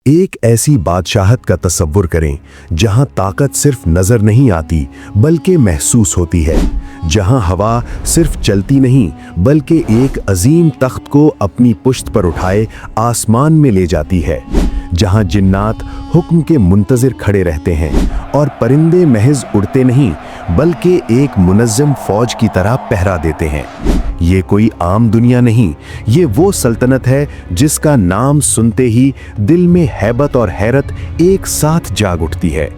ایک ایسی بادشاہت کا تصور کریں جہاں طاقت صرف نظر نہیں آتی بلکہ محسوس ہوتی ہے، جہاں ہوا صرف چلتی نہیں بلکہ ایک عظیم تخت کو اپنی پشت پر اٹھائے آسمان میں لے جاتی ہے، جہاں جنات حکم کے منتظر کھڑے رہتے ہیں اور پرندے محض اڑتے نہیں بلکہ ایک منظم فوج کی طرح پہرا دیتے ہیں۔ یہ کوئی عام دنیا نہیں، یہ وہ سلطنت ہے جس کا نام سنتے ہی دل میں ہیبت اور حیرت ایک ساتھ جاگ اٹھتی ہے۔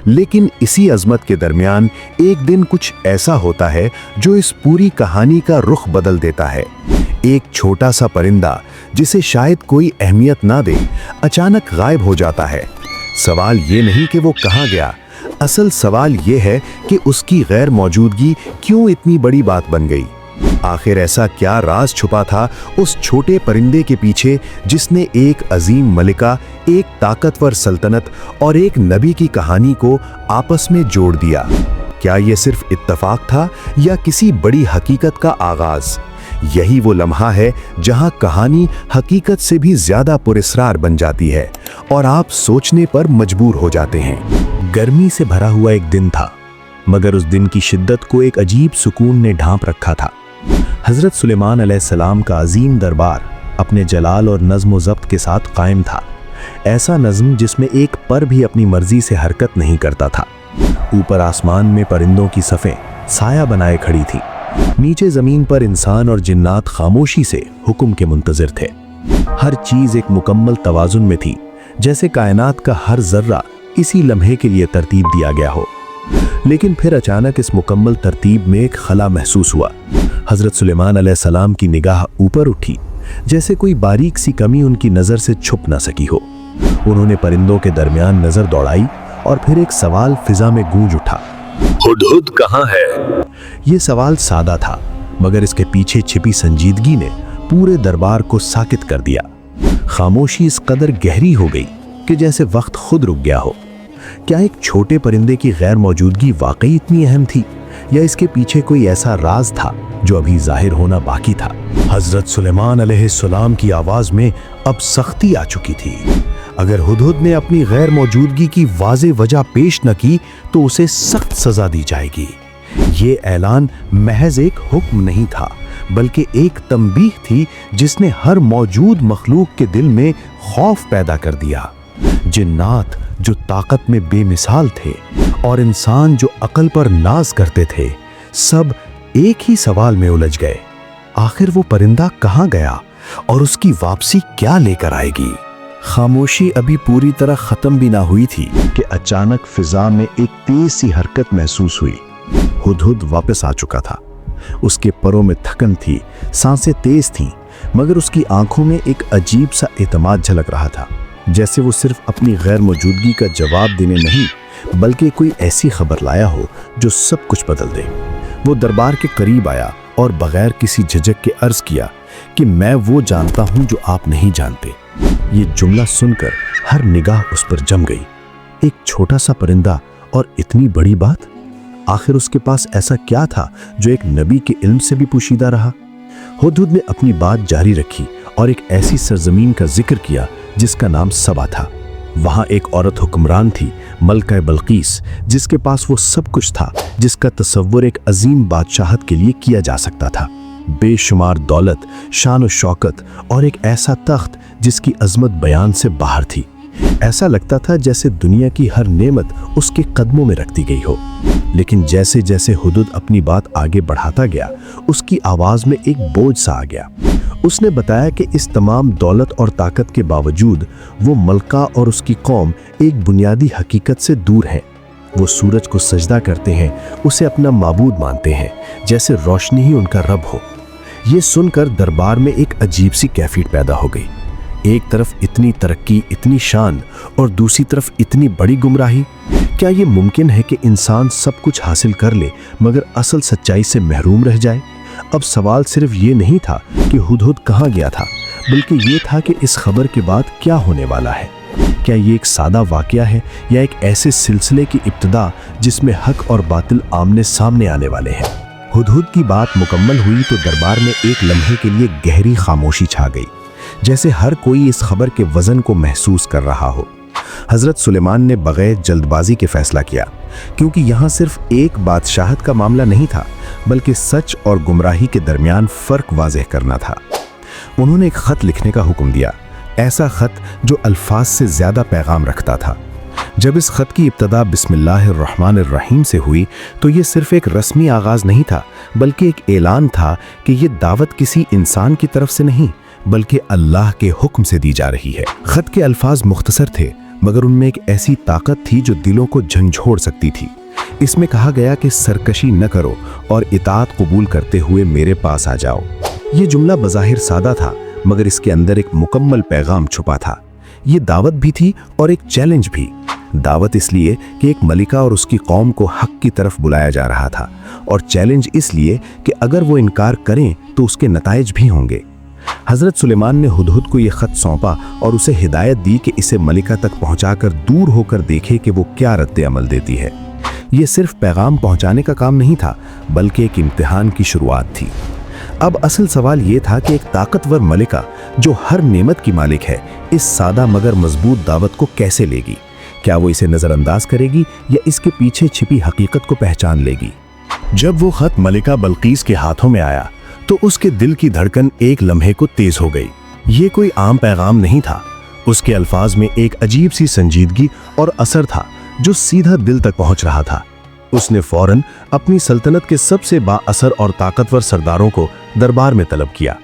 لیکن اسی عظمت کے درمیان ایک دن کچھ ایسا ہوتا ہے جو اس پوری کہانی کا رخ بدل دیتا ہے۔ ایک چھوٹا سا پرندہ جسے شاید کوئی اہمیت نہ دے، اچانک غائب ہو جاتا ہے۔ سوال یہ نہیں کہ وہ کہاں گیا، اصل سوال یہ ہے کہ اس کی غیر موجودگی کیوں اتنی بڑی بات بن گئی۔ آخر ایسا کیا راز چھپا تھا اس چھوٹے پرندے کے پیچھے جس نے ایک عظیم ملکہ، ایک طاقتور سلطنت اور ایک نبی کی کہانی کو آپس میں جوڑ دیا؟ کیا یہ صرف اتفاق تھا یا کسی بڑی حقیقت کا آغاز؟ یہی وہ لمحہ ہے جہاں کہانی حقیقت سے بھی زیادہ پراسرار بن جاتی ہے اور آپ سوچنے پر مجبور ہو جاتے ہیں۔ گرمی سے بھرا ہوا ایک دن تھا، مگر اس دن کی شدت کو ایک عجیب سکون نے ڈھانپ رکھا تھا۔ حضرت سلیمان علیہ السلام کا عظیم دربار اپنے جلال اور نظم و ضبط کے ساتھ قائم تھا، ایسا نظم جس میں ایک پر بھی اپنی مرضی سے حرکت نہیں کرتا تھا۔ اوپر آسمان میں پرندوں کی صفیں سایہ بنائے کھڑی تھیں، نیچے زمین پر انسان اور جنات خاموشی سے حکم کے منتظر تھے۔ ہر چیز ایک مکمل توازن میں تھی، جیسے کائنات کا ہر ذرہ اسی لمحے کے لیے ترتیب دیا گیا ہو۔ لیکن پھر اچانک اس مکمل ترتیب میں ایک خلا محسوس ہوا۔ حضرت سلیمان علیہ السلام کی نگاہ اوپر اٹھی، جیسے کوئی باریک سی کمی ان کی نظر سے چھپ نہ سکی ہو۔ انہوں نے پرندوں کے درمیان نظر دوڑائی اور پھر ایک سوال فضا میں گونج اٹھا، ہدہد کہاں ہے؟ یہ سوال سادہ تھا، مگر اس کے پیچھے چھپی سنجیدگی نے پورے دربار کو ساکت کر دیا۔ خاموشی اس قدر گہری ہو گئی کہ جیسے وقت خود رک گیا ہو۔ کیا ایک چھوٹے پرندے کی غیر موجودگی واقعی اتنی اہم تھی، یا اس کے پیچھے کوئی ایسا راز تھا جو ابھی ظاہر ہونا باقی تھا؟ حضرت سلیمان علیہ السلام کی آواز میں اب سختی آ چکی تھی۔ اگر ہدہد نے اپنی غیر موجودگی کی واضح وجہ پیش نہ کی تو اسے سخت سزا دی جائے گی۔ یہ اعلان محض ایک حکم نہیں تھا، بلکہ ایک تنبیہ تھی جس نے ہر موجود مخلوق کے دل میں خوف پیدا کر دیا۔ جنات جو طاقت میں بے مثال تھے اور انسان جو عقل پر ناز کرتے تھے، سب ایک ہی سوال میں الجھ گئے، آخر وہ پرندہ کہاں گیا اور اس کی واپسی کیا لے کر آئے گی؟ خاموشی ابھی پوری طرح ختم بھی نہ ہوئی تھی کہ اچانک فضا میں ایک تیز سی حرکت محسوس ہوئی۔ ہدہد واپس آ چکا تھا۔ اس کے پروں میں تھکن تھی، سانسیں تیز تھیں، مگر اس کی آنکھوں میں ایک عجیب سا اعتماد جھلک رہا تھا، جیسے وہ صرف اپنی غیر موجودگی کا جواب دینے نہیں بلکہ کوئی ایسی خبر لایا ہو جو سب کچھ بدل دے۔ وہ دربار کے قریب آیا اور بغیر کسی جھجک کے عرض کیا کہ میں وہ جانتا ہوں جو آپ نہیں جانتے۔ یہ جملہ سن کر ہر نگاہ اس پر جم گئی۔ ایک چھوٹا سا پرندہ اور اتنی بڑی بات؟ آخر اس کے پاس ایسا کیا تھا جو ایک نبی کے علم سے بھی پوشیدہ رہا؟ ہدہد نے اپنی بات جاری رکھی اور ایک ایسی سرزمین کا ذکر کیا جس کا نام سبا تھا۔ وہاں ایک عورت حکمران تھی، ملکہ بلقیس، جس کے پاس وہ سب کچھ تھا جس کا تصور ایک عظیم بادشاہت کے لیے کیا جا سکتا تھا۔ بے شمار دولت، شان و شوکت اور ایک ایسا تخت جس کی عظمت بیان سے باہر تھی۔ ایسا لگتا تھا جیسے دنیا کی ہر نعمت اس کے قدموں میں رکھ دی گئی ہو۔ لیکن جیسے جیسے ہدہد اپنی بات آگے بڑھاتا گیا، اس کی آواز میں ایک بوجھ سا آ گیا۔ اس نے بتایا کہ اس تمام دولت اور طاقت کے باوجود وہ ملکہ اور اس کی قوم ایک بنیادی حقیقت سے دور ہیں۔ وہ سورج کو سجدہ کرتے ہیں، اسے اپنا معبود مانتے ہیں، جیسے روشنی ہی ان کا رب ہو۔ یہ سن کر دربار میں ایک عجیب سی کیفیت پیدا ہو گئی۔ ایک طرف اتنی ترقی، اتنی شان، اور دوسری طرف اتنی بڑی گمراہی۔ کیا یہ ممکن ہے کہ انسان سب کچھ حاصل کر لے مگر اصل سچائی سے محروم رہ جائے؟ اب سوال صرف یہ نہیں تھا کہ ہدہد کہاں گیا تھا، بلکہ یہ تھا کہ اس خبر کے بعد کیا ہونے والا ہے۔ کیا یہ ایک سادہ واقعہ ہے یا ایک ایسے سلسلے کی ابتدا جس میں حق اور باطل آمنے سامنے آنے والے ہیں؟ ہدہد کی بات مکمل ہوئی تو دربار میں ایک لمحے کے لیے گہری خاموشی چھا گئی، जैसे हर कोई इस खबर के वजन को महसूस कर रहा हो। हजरत सुलेमान ने बगैर जल्दबाजी के फैसला किया, क्योंकि यहाँ सिर्फ एक बादशाहत का मामला नहीं था, बल्कि सच और गुमराही के दरमियान फर्क वाज़ेह करना था। उन्होंने एक खत लिखने का हुक्म दिया, ऐसा खत जो अल्फाज से ज़्यादा पैगाम रखता था। जब इस खत की इब्तदा बिस्मिल्लाहिर्रहमानिर्रहीम से हुई तो ये सिर्फ एक रस्मी आगाज़ नहीं था, बल्कि एक ऐलान था कि ये दावत किसी इंसान की तरफ से नहीं, बल्कि अल्लाह के हुक्म से दी जा रही है। खत के अल्फाज मुख्तसर थे, मगर उनमें एक ऐसी ताकत थी जो दिलों को झंझोड़ सकती थी। इसमें कहा गया कि सरकशी न करो और इताअत कबूल करते हुए मेरे पास आ जाओ। ये जुमला बज़ाहिर सादा था, मगर इसके अंदर एक मुकम्मल पैगाम छुपा था। ये दावत भी थी और एक चैलेंज भी। दावत इसलिए कि एक मलिका और उसकी कौम को हक की तरफ बुलाया जा रहा था, और चैलेंज इसलिए कि अगर वो इनकार करें तो उसके नताइज भी होंगे। हज़रत सुलेमान ने हुदहुद को यह ख़त सौंपा और उसे हिदायत दी कि इसे मलिका तक पहुंचाकर दूर होकर देखे कि वो क्या रद्द अमल देती है। ये सिर्फ पैगाम पहुंचाने का काम नहीं था, बल्कि एक इम्तिहान की शुरुआत थी। अब असल सवाल ये था कि एक ताकतवर मलिका जो हर नेमत की मालिक है, इस सादा मगर मजबूत दावत को कैसे लेगी? क्या वो इसे नज़रअंदाज करेगी या इसके पीछे छिपी हकीकत को पहचान लेगी? जब वो खत मलिका बल्कीस के हाथों में आया तो उसके दिल की धड़कन एक लम्हे को तेज हो गई। ये कोई आम पैगाम नहीं था। उसके अल्फाज में एक अजीब सी संजीदगी और असर था जो सीधा दिल तक पहुंच रहा था। उसने फौरन अपनी सल्तनत के सबसे बाअसर और ताकतवर सरदारों को दरबार में तलब किया।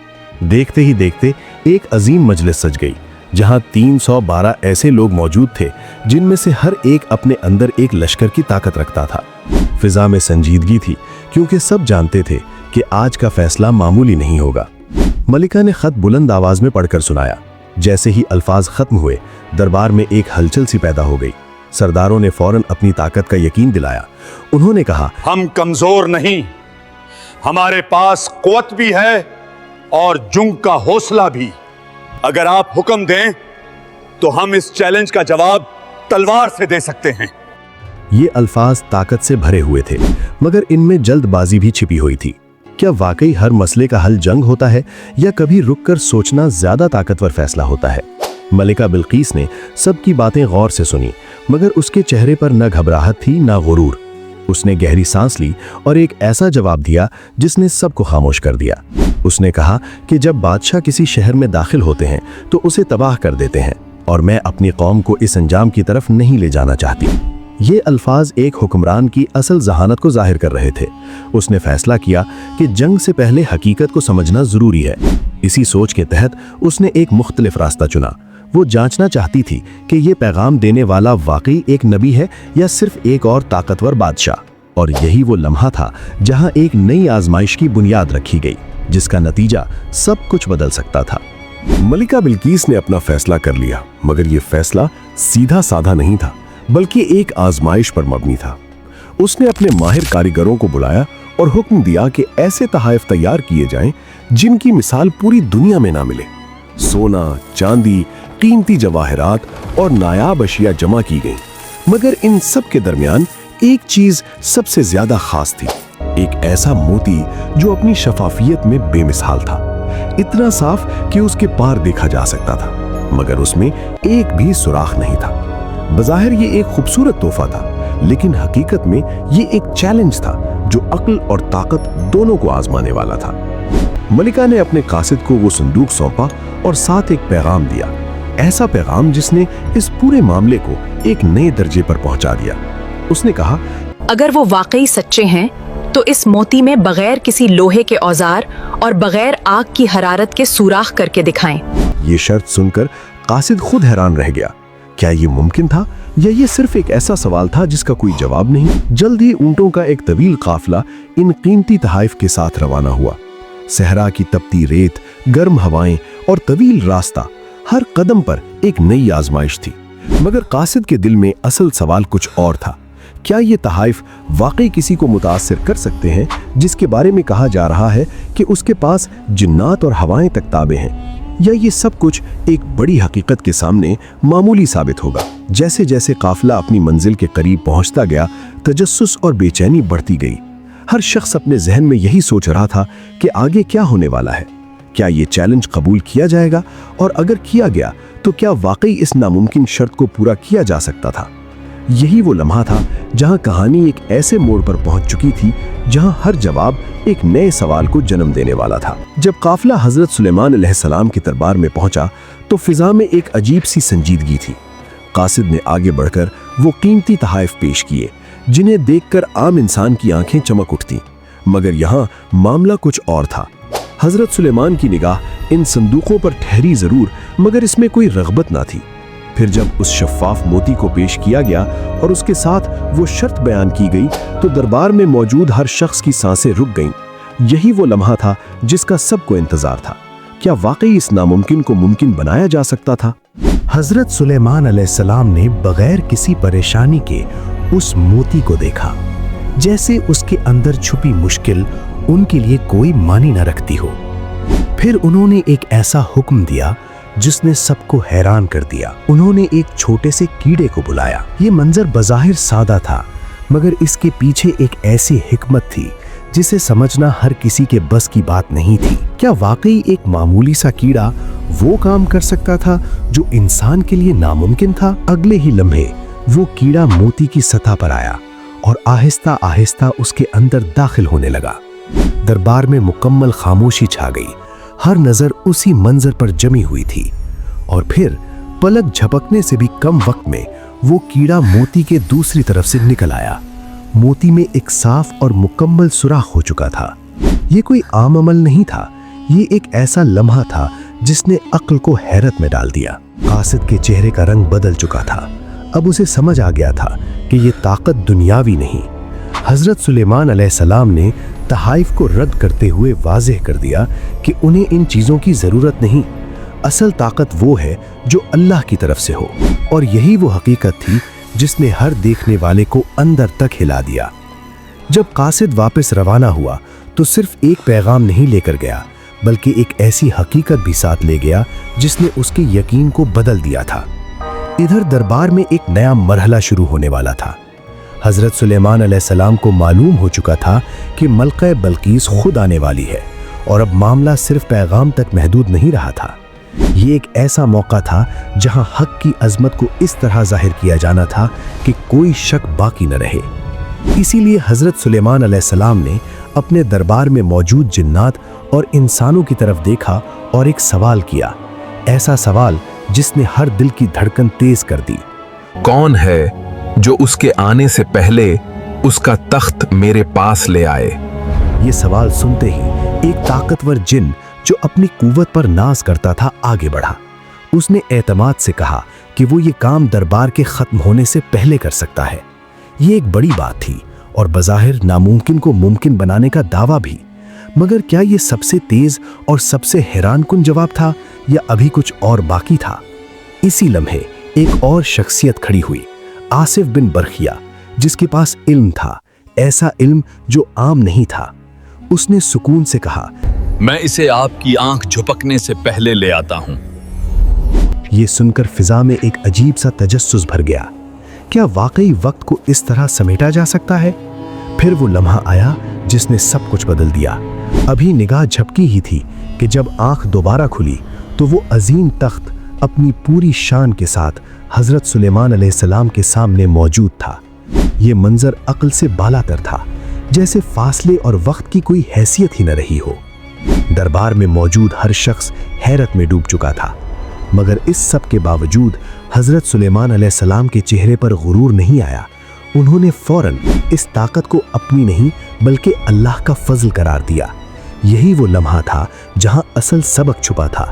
देखते ही देखते एक अजीम मजलिस सज गई, जहां 312 ऐसे लोग मौजूद थे जिनमें से हर एक अपने अंदर एक लश्कर की ताकत रखता था। फिजा में संजीदगी थी, क्योंकि सब जानते थे कि आज का फैसला मामूली नहीं होगा। मलिका ने खत बुलंद आवाज में पढ़कर सुनाया। जैसे ही अल्फाज खत्म हुए, दरबार में एक हलचल सी पैदा हो गई। सरदारों ने फौरन अपनी ताकत का यकीन दिलाया। उन्होंने कहा, हम कमजोर नहीं, हमारे पास कुव्वत भी है और जुंग का हौसला भी। अगर आप हुक्म दें तो हम इस चैलेंज का जवाब तलवार से दे सकते हैं। ये अल्फाज ताकत से भरे हुए थे, मगर इनमें जल्दबाजी भी छिपी हुई थी। क्या वाकई हर मसले का हल जंग होता है, या कभी रुककर सोचना ज्यादा ताकतवर फैसला होता है? मलिका बिल्कीस ने सबकी बातें गौर से सुनी, मगर उसके चेहरे पर न घबराहट थी न गुरूर। उसने गहरी सांस ली और एक ऐसा जवाब दिया जिसने सबको खामोश कर दिया। उसने कहा कि जब बादशाह किसी शहर में दाखिल होते हैं तो उसे तबाह कर देते हैं, और मैं अपनी कौम को इस अंजाम की तरफ नहीं ले जाना चाहती। ये अल्फाज एक हुक्मरान की असल जहानत को जाहिर कर रहे थे। उसने फैसला किया कि जंग से पहले हकीकत को समझना जरूरी है। इसी सोच के तहत उसने एक मुख्तलिफ रास्ता चुना। वो जांचना चाहती थी कि ये पैगाम देने वाला वाकई एक नबी है या सिर्फ एक और ताकतवर बादशाह। और यही वो लम्हा था जहां एक नई आजमाइश की बुनियाद रखी गई, जिसका नतीजा सब कुछ बदल सकता था। मलिका बिल्कीस ने अपना फैसला कर लिया, मगर ये फैसला सीधा साधा नहीं था, बल्कि एक आजमाइश पर मबनी था। उसने अपने माहिर कारीगरों को बुलाया और हुक्म दिया कि ऐसे तहाइफ तैयार किए जाएं जिनकी मिसाल पूरी दुनिया में ना मिले। सोना, चांदी, कीमती जवाहरात और नायाब अशिया जमा की गई, मगर इन सब के दरमियान एक चीज सबसे ज्यादा खास थी। एक ऐसा मोती जो अपनी शफाफियत में बेमिसाल था, इतना साफ कि उसके पार देखा जा सकता था, मगर उसमें एक भी सुराख नहीं था। बज़ाहिर ये एक खूबसूरत तोहफा था, लेकिन हकीकत में ये एक चैलेंज था जो अक्ल और ताकत दोनों को आजमाने वाला था। मलिका ने अपने कासिद को वो संदूक सौंपा और साथ एक पैगाम दिया, ऐसा पैगाम जिसने इस पूरे मामले को एक नए दर्जे पर पहुंचा दिया। उसने कहा, अगर वो वाकई सच्चे हैं तो इस मोती में बगैर किसी लोहे के औजार और बगैर आग की हरारत के सुराख करके दिखाएं। ये शर्त सुनकर कासिद खुद हैरान रह गया। क्या ये मुमकिन था, या ये सिर्फ एक ऐसा सवाल था जिसका कोई जवाब नहीं? जल्द ही ऊंटों का एक तवील काफिला इन कीमती तहाइफ के साथ रवाना हुआ। सहरा की तपती रेत, गर्म हवाएं और तवील रास्ता, हर कदम पर एक नई आजमाइश थी। मगर कासिद के दिल में असल सवाल कुछ और था। क्या ये तहाइफ वाकई किसी को मुतासिर कर सकते हैं, जिसके बारे में कहा जा रहा है कि उसके पास जिन्नात और हवाएं तक ताबे हैं? या ये सब कुछ एक बड़ी हकीकत के सामने मामूली साबित होगा? जैसे जैसे काफिला अपनी मंजिल के करीब पहुंचता गया, तजस्सुस और बेचैनी बढ़ती गई। हर शख्स अपने जहन में यही सोच रहा था कि आगे क्या होने वाला है। क्या ये चैलेंज कबूल किया जाएगा, और अगर किया गया तो क्या वाकई इस नामुमकिन शर्त को पूरा किया जा सकता था। यही वो लम्हा था जहां कहानी एक ऐसे मोड़ पर पहुंच चुकी थी जहां हर जवाब एक नए सवाल को जन्म देने वाला था। जब काफिला हजरत सुलेमान अलैहिस्सलाम के दरबार में पहुंचा तो फिजा में एक अजीब सी संजीदगी थी। कासिद ने आगे बढ़कर वो कीमती तहाइफ पेश किए जिन्हें देखकर आम इंसान की आंखें चमक उठती, मगर यहाँ मामला कुछ और था। हजरत सुलेमान की निगाह इन संदूकों पर ठहरी जरूर, मगर इसमें कोई रगबत ना थी। फिर जब उस शफ़ाफ मोती को पेश किया गया और उसके साथ वो शर्त बयान की गई तो दरबार में मौजूद हर शख्स की सांसें रुक गईं। यही वो लम्हा था जिसका सबको इंतजार था। क्या वाकई इस नामुमकिन को मुमकिन बनाया जा सकता था? हजरत सुलेमान अलैहिस्सलाम ने बगैर किसी परेशानी के उस मोती को देखा, जैसे उसके अंदर छुपी मुश्किल उनके लिए कोई मानी न रखती हो। फिर उन्होंने एक ऐसा हुक्म दिया जिसने सबको हैरान कर दिया। उन्होंने एक छोटे से कीड़े को बुलाया। ये मंजर बज़ाहिर सादा था, मगर इसके पीछे एक ऐसी हिकमत थी जिसे समझना हर किसी के बस की बात नहीं थी। क्या वाकई एक मामूली सा कीड़ा वो काम कर सकता था जो इंसान के लिए नामुमकिन था? अगले ही लम्हे वो कीड़ा मोती की सतह पर आया और आहिस्ता आहिस्ता उसके अंदर दाखिल होने लगा। दरबार में मुकम्मल खामोशी छा गई। हर नजर उसी मंजर पर जमी हुई थी और फिर पलक झपकने से भी कम वक्त में वो कीड़ा मोती के दूसरी तरफ से निकल आया। मोती में एक साफ और मुकम्मल सुराख हो चुका था। ये कोई आम अमल नहीं था, ये एक ऐसा लम्हा था जिसने अक्ल को हैरत में डाल दिया। कासिद के चेहरे का रंग बदल चुका था। अब उसे समझ आ गया था कि ये ताकत दुनियावी नहीं। हजरत सुलेमान अलैहिस्सलाम ने तहाइफ को रद्द करते हुए वाज़ेह कर दिया कि उन्हें इन चीज़ों की ज़रूरत नहीं। असल ताकत वो है जो अल्लाह की तरफ से हो, और यही वो हकीकत थी जिसने हर देखने वाले को अंदर तक हिला दिया। जब कासिद वापस रवाना हुआ तो सिर्फ एक पैगाम नहीं लेकर गया, बल्कि एक ऐसी हकीकत भी साथ ले गया जिसने उसके यकीन को बदल दिया था। इधर दरबार में एक नया मरहला शुरू होने वाला था। हजरत सुलेमान अलैहिस्सलाम को मालूम हो चुका था कि मलका बल्कीस खुद आने वाली है, और अब मामला सिर्फ पैगाम तक महदूद नहीं रहा था। ये एक ऐसा मौका था जहां हक की अजमत को इस तरह जाहिर किया जाना था कि कोई शक बाकी न रहे। इसीलिए हजरत सुलेमान अलैहिस्सलाम ने अपने दरबार में मौजूद जिन्नात और इंसानों की तरफ देखा और एक सवाल किया, ऐसा सवाल जिसने हर दिल की धड़कन तेज कर दी। कौन है जो उसके आने से पहले उसका तख्त मेरे पास ले आए? ये सवाल सुनते ही एक ताकतवर जिन जो अपनी कुव्वत पर नाज करता था आगे बढ़ा। उसने एतमाद से कहा कि वो ये काम दरबार के खत्म होने से पहले कर सकता है। ये एक बड़ी बात थी और बज़ाहिर नामुमकिन को मुमकिन बनाने का दावा भी। मगर क्या ये सबसे तेज और सबसे हैरानकुन जवाब था या अभी कुछ और बाकी था? इसी लम्हे एक और शख्सियत खड़ी हुई, आसिफ बिन बरखिया, जिसके पास इल्म था, ऐसा इल्म जो आम नहीं था। उसने सुकून से कहा, मैं इसे आपकी आंख झपकने से पहले ले आता हूं। ये सुनकर फिजा में एक अजीब सा तजस्सुस भर गया। क्या वाकई वक्त को इस तरह समेटा जा सकता है? फिर वो लम्हा आया जिसने सब कुछ बदल दिया। अभी निगाह झपकी ही थी कि जब आंख दोबारा खुली तो वो अजीम तख्त अपनी पूरी शान के साथ हजरत सुलेमान अलैहिस्सलाम के सामने मौजूद था। ये मंजर अक्ल से बालातर था, जैसे फासले और वक्त की कोई हैसियत ही न रही हो। दरबार में मौजूद हर शख्स हैरत में डूब चुका था, मगर इस सब के बावजूद हजरत सुलेमान अलैहिस्सलाम के चेहरे पर गुरूर नहीं आया। उन्होंने फौरन इस ताकत को अपनी नहीं बल्कि अल्लाह का फजल करार दिया। यही वो लम्हा था जहां असल सबक छुपा था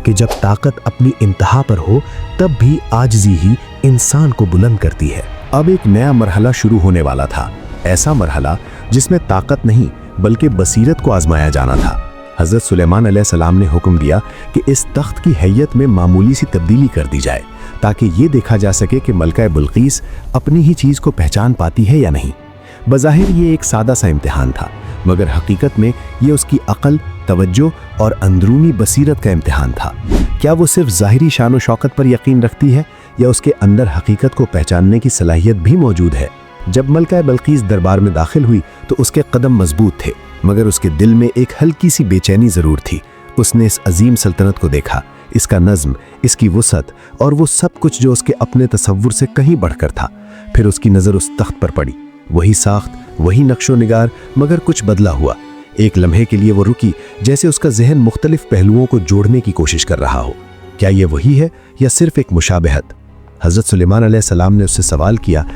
कि जब ताकत अपनी इंतहा पर हो तब भी आजिज़ी ही इंसान को बुलंद करती है। अब एक नया मरहला शुरू होने वाला था, ऐसा मरहला जिसमें ताकत नहीं बल्कि बसीरत को आजमाया जाना था। हजरत सुलेमान अलैहिस्सलाम ने हुक्म दिया कि इस तख्त की हैयत में मामूली सी तब्दीली कर दी जाए ताकि ये देखा जा सके कि मलका बिल्कीस अपनी ही चीज़ को पहचान पाती है या नहीं। बज़ाहिर ये एक सादा सा इम्तिहान था, मगर हकीकत में ये उसकी अक़ल, तवज्जो और अंदरूनी बसीरत का इम्तिहान था। क्या वो सिर्फ ज़ाहिरी शान व शौकत पर यकीन रखती है या उसके अंदर हकीकत को पहचानने की सलाहियत भी मौजूद है? जब मलका बिल्कीस दरबार में दाखिल हुई तो उसके कदम मजबूत थे, मगर उसके दिल में एक हल्की सी बेचैनी ज़रूर थी। उसने इस अजीम सल्तनत को देखा, इसका नज़्म, इसकी वुसअत और वो सब कुछ जो उसके अपने तसव्वुर से कहीं बढ़कर था। फिर उसकी नज़र उस तख्त पर पड़ी, वही साख्त, वही नक्शो निगार, मगर कुछ बदला हुआ। एक लम्हे के लिए वो रुकी, जैसे उसका जहन मुख्तलिफ पहलुओं को जोड़ने की कोशिश कर रहा हो। क्या ये वही है या सिर्फ एक मुशाबहत? हज़रत सुलेमान अलैहिस्सलाम ने उससे सवाल किया,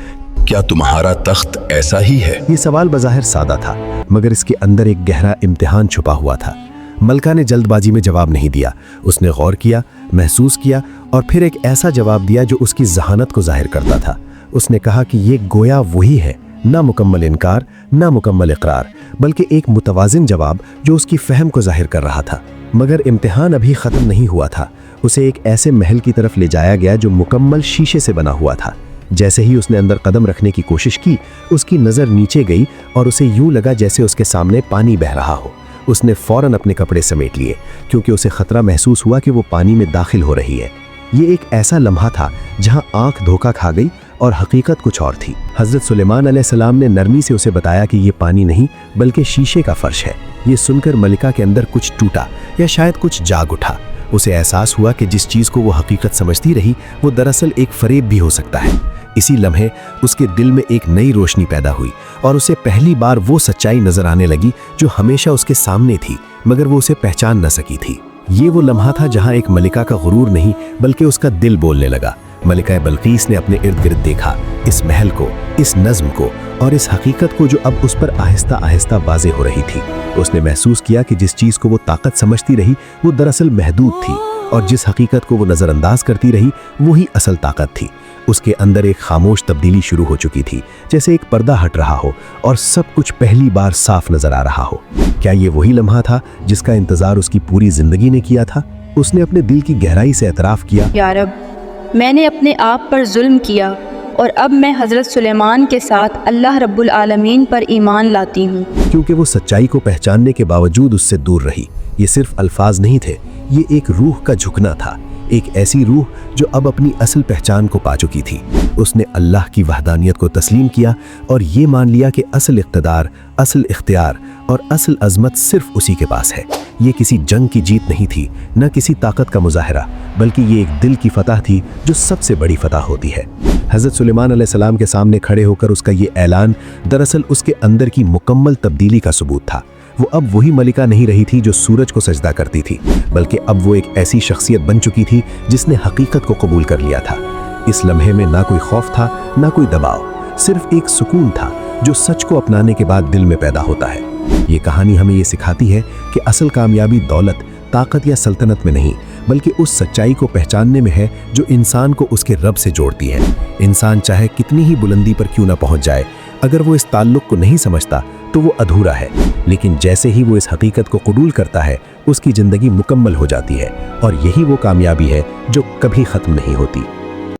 क्या तुम्हारा तख्त ऐसा ही है? ये सवाल बज़ाहिर सादा था, मगर इसके अंदर एक गहरा इम्तिहान छुपा हुआ था। मलका ने जल्दबाजी में जवाब नहीं दिया। उसने गौर किया, महसूस किया और फिर एक ऐसा जवाब दिया जो उसकी जहानत को जाहिर करता था। उसने कहा कि ये गोया वही है, ना मुकम्मल इनकार, ना मुकम्मल इकरार, बल्कि एक मुतवाज़िन जवाब जो उसकी फ़हम को जाहिर कर रहा था। मगर इम्तिहान अभी ख़त्म नहीं हुआ था। उसे एक ऐसे महल की तरफ ले जाया गया जो मुकम्मल शीशे से बना हुआ था। जैसे ही उसने अंदर कदम रखने की कोशिश की, उसकी नज़र नीचे गई और उसे यूं लगा जैसे उसके सामने पानी बह रहा हो। उसने फ़ौरन अपने कपड़े समेट लिए, क्योंकि उसे ख़तरा महसूस हुआ कि वो पानी में दाखिल हो रही है। ये एक ऐसा लम्हा था जहां आंख धोखा खा गई और हकीकत कुछ और थी। हज़रत सुलेमान अलैहिस्सलाम ने नरमी से उसे बताया कि ये पानी नहीं बल्कि शीशे का फर्श है। ये सुनकर मलिका के अंदर कुछ टूटा या शायद कुछ जाग उठा। उसे एहसास हुआ कि जिस चीज़ को वो हकीकत समझती रही वो दरअसल एक फ़रेब भी हो सकता है। इसी लम्हे उसके दिल में एक नई रोशनी पैदा हुई और उसे पहली बार वो सच्चाई नजर आने लगी जो हमेशा उसके सामने थी, मगर वो उसे पहचान न सकी थी। ये वो लम्हा था जहां एक मलिका का गुरूर नहीं बल्कि उसका दिल बोलने लगा। मलिका बल्कीस ने अपने इर्द गिर्द देखा, इस महल को, इस नज़्म को और इस हकीकत को जो अब उस पर आहिस्ता आहिस्ता वाज़े हो रही थी। उसने महसूस किया कि जिस चीज़ को वो ताकत समझती रही वो दरअसल महदूद थी, और जिस हकीकत को वो नज़रअंदाज करती रही वही असल ताकत थी। उसके अंदर एक खामोश तब्दीली शुरू हो चुकी थी, जैसे एक पर्दा हट रहा हो और सब कुछ पहली बार साफ नजर आ रहा हो। क्या ये वही लम्हा था जिसका इंतजार उसकी पूरी जिंदगी ने किया था? उसने अपने दिल की गहराई से एतराफ़ किया, या रब, मैंने अपने आप पर जुल्म किया और अब मैं हज़रत सुलेमान के साथ अल्लाह रब्बुल आलमीन पर ईमान लाती हूँ। क्योंकि वो सच्चाई को पहचानने के बावजूद उससे दूर रही। ये सिर्फ अल्फाज नहीं थे, ये एक रूह का झुकना था, एक ऐसी रूह जो अब अपनी असल पहचान को पा चुकी थी। उसने अल्लाह की वहदानियत को तस्लीम किया और ये मान लिया कि असल इक़्तिदार, असल इख्तियार और असल अज़मत सिर्फ उसी के पास है। ये किसी जंग की जीत नहीं थी, न किसी ताकत का मुजाहरा, बल्कि ये एक दिल की फतह थी जो सबसे बड़ी फतह होती है। हज़रत सुलेमान अलैहिस्सलाम के सामने खड़े होकर उसका ये ऐलान दरअसल उसके अंदर की मुकम्मल तब्दीली का सबूत था। वो अब वही मलिका नहीं रही थी जो सूरज को सजदा करती थी, बल्कि अब वो एक ऐसी शख्सियत बन चुकी थी जिसने हकीकत को कबूल कर लिया था। इस लम्हे में ना कोई खौफ था, ना कोई दबाव, सिर्फ एक सुकून था जो सच को अपनाने के बाद दिल में पैदा होता है। ये कहानी हमें ये सिखाती है कि असल कामयाबी दौलत, ताकत या सल्तनत में नहीं, बल्कि उस सच्चाई को पहचानने में है जो इंसान को उसके रब से जोड़ती है। इंसान चाहे कितनी ही बुलंदी पर क्यों ना पहुंच जाए, अगर वो इस ताल्लुक को नहीं समझता तो वो अधूरा है। लेकिन जैसे ही वो इस हकीकत को कबूल करता है, उसकी ज़िंदगी मुकम्मल हो जाती है, और यही वो कामयाबी है जो कभी ख़त्म नहीं होती।